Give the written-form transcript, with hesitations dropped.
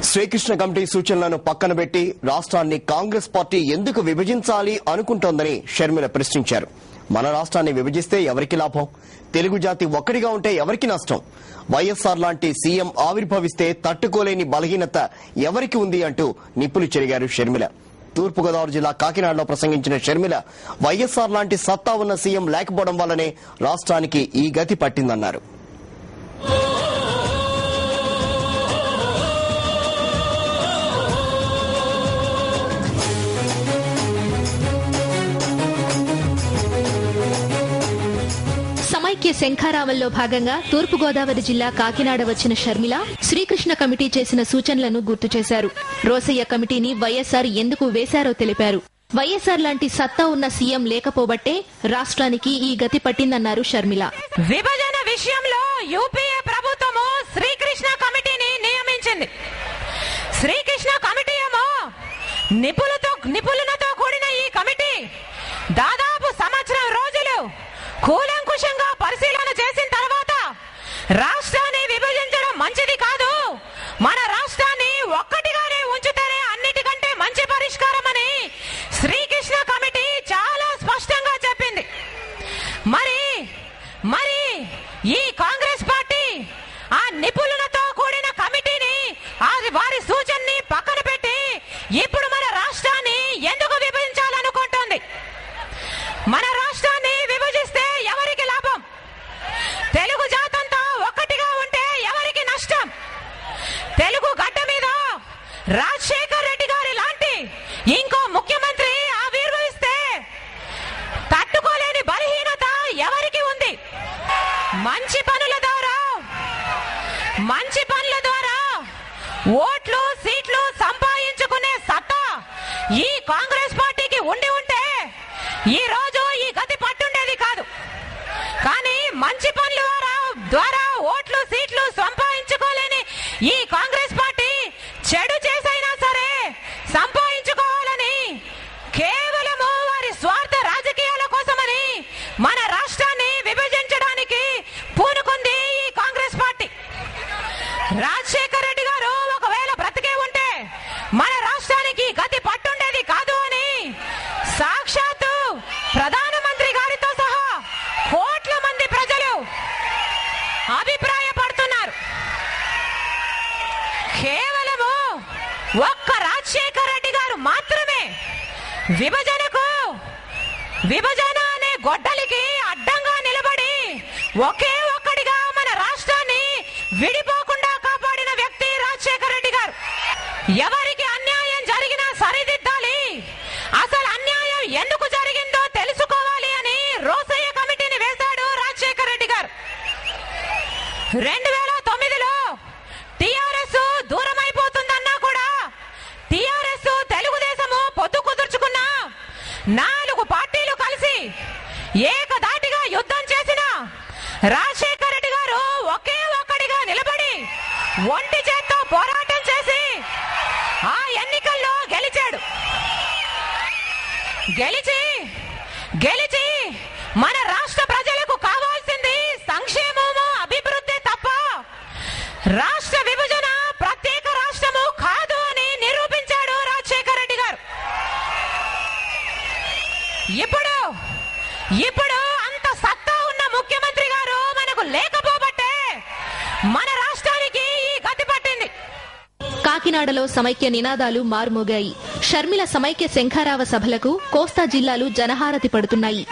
Srikrishna committee సూచనలను పక్కన పెట్టి రాష్ట్రాన్ని కాంగ్రెస్ పార్టీ ఎందుకు విభజించాలి అనుకుంటోందని షర్మిల ప్రశ్నించారు. మన రాష్ట్రాన్ని విభజిస్తే ఎవరికి లాభం? తెలుగు జాతి ఒక్కడిగా ఉంటే ఎవరికి నష్టం? వైఎస్ఆర్ లాంటి సీఎం ఆవిర్భవిస్తే తట్టుకోలేని బలహీనత ఎవరికి ఉంది అంటూ నిప్పులు చెరిగారు షర్మిల. తూర్పుగోదావరి జిల్లా కాకినాడలో ప్రసంగించిన షర్మిల వైఎస్ఆర్ లాంటి సత్తా ఉన్న సీఎం లేకపోవడం వల్లనే రాష్ట్రానికి ఈ గతి పట్టిందన్నారు. సమైక్య శంఖారావంలో భాగంగా తూర్పుగోదావరి జిల్లా కాకినాడ వచ్చిన షర్మిల శ్రీకృష్ణ కమిటీ చేసిన సూచనలను గుర్తు చేశారు. రోసయ్య కమిటీని వైఎస్ఆర్ ఎందుకు వేశారో తెలిపారు. వైఎస్ఆర్ లాంటి సత్తా ఉన్న సీఎం లేకపోబట్టే రాష్ట్రానికి ఈ గతి పట్టిందన్నారు షర్మిల. విభజన విషయంలో యూపీఏ ప్రభుత్వము శ్రీకృష్ణ కమిటీని నియమించింది. శ్రీకృష్ణ కమిటీ ఏమో నిపుణులతో కూడిన ఈ కమిటీ దాదాపు సంవత్సరం రోజులు కూలంకుషంగా పరిశీలన చేసిన తర్వాత రాష్ట్రాన్ని విభజించడం మంచిది కాదు, మన రాష్ట్రాన్ని ఒక్కటిగానే ఉంచుతేనే అన్నిటికంటే మంచి పరిష్కారం అని శ్రీకృష్ణ కమిటీ చాలా స్పష్టంగా చెప్పింది. మరి ఈ కాంగ్రెస్ పార్టీ ఆ నిపుణులతో కూడిన కమిటీని వారి సూచనని పక్కన పెట్టి ఇప్పుడు మన రాష్ట్రాన్ని ఎందుకు విభజించాలనుకుంటోంది? మన రాష్ట్రాన్ని విభజిస్తే ఎవరికి లాభం? తెలుగు జాతంతా ఒక్కటిగా ఉంటే ఎవరికి నష్టం? తెలుగు గడ్డ మీద రాజశేఖర్ రెడ్డి గారి లాంటి ఇంకో ముఖ్యమంత్రి ఆవిర్భవిస్తే తట్టుకోలేని బలహీనత ఎవరికి ఉంది? మంచి పనుల ద్వారా ఓట్లు సీట్లు సంపాదించుకునే సత్తా ఈ కాంగ్రెస్ పార్టీకి ఉండి ఉంటే ఈ రోజు ఈ గతి పట్టుండేది కాదు. కానీ మంచి పనుల ద్వారా ఓట్లు సీట్లు సంపాదించుకోలేని ఈ కాంగ్రెస్ పార్టీ చెడు చేసైనా సరే సంపాదించుకోవాలని కేవలము వారి స్వార్థ రాజకీయాల కోసమని మన రాష్ట్రాన్ని విభజించడానికి పూనుకుంది ఈ కాంగ్రెస్ పార్టీ. రాజశేఖర్ రెడ్డి గారు ఒకవేళ బ్రతికే ఉంటే మన రాష్ట్రానికి గతి పట్టుండేది కాదు అని సాక్షాత్తు ప్రధానమంత్రి గారితో సహా కోట్ల మంది ప్రజలు అభిప్రాయపడుతున్నారు. కేవలము ఒక్క రాజశేఖర్ రెడ్డి గారు మాత్రమే విభజన అనే గొడ్డలికి అడ్డంగా నిలబడి ఒకే ఒక్కడిగా మన రాష్ట్రాన్ని విడిపోకుండా కాపాడిన వ్యక్తి రాజశేఖర్ రెడ్డి గారు. ఎవరికి అన్యాయం జరిగినా సరిదిద్దాలి, అసలు అన్యాయం ఎందుకు జరిగిందో తెలుసుకోవాలి అని రోసయ్య కమిటీని వేశాడు రాజశేఖర్ రెడ్డి గారు. 2009లో టిఆర్ఎస్ దూరం అయిపోతుందన్నా కూడా టిఆర్ఎస్ తెలుగుదేశము పొత్తు కుదుర్చుకున్నా 4 పార్టీలు కలిసి ఏకదాటిగా యుద్ధం చేసిన రాజశేఖర్ రెడ్డి గారు ఒకే ఒక్కడిగా నిలబడి ఒంటి చేత్తో పోరాటం చేసి ఆ ఎన్నికల్లో గెలిచాడు. గెలిచి మన రాష్ట్ర ప్రజలకు కావాల్సింది సంక్షేమము అభివృద్ధి తప్ప రాష్ట్ర విభజన ప్రత్యేక రాష్ట్రము కాదు అని నిరూపించాడు రాజశేఖర్ రెడ్డి గారు. ఇప్పుడు అంత సత్తా ఉన్న ముఖ్యమంత్రి గారు మనకు లేకపోబట్టే మన రాష్ట్రానికి ఈ గతి పట్టింది. కాకినాడలో సమైక్య నినాదాలు మారుమోగాయి. షర్మిల సమైక్య శంఖారావ సభలకు కోస్తా జిల్లాలు జనహారతి పడుతున్నాయి.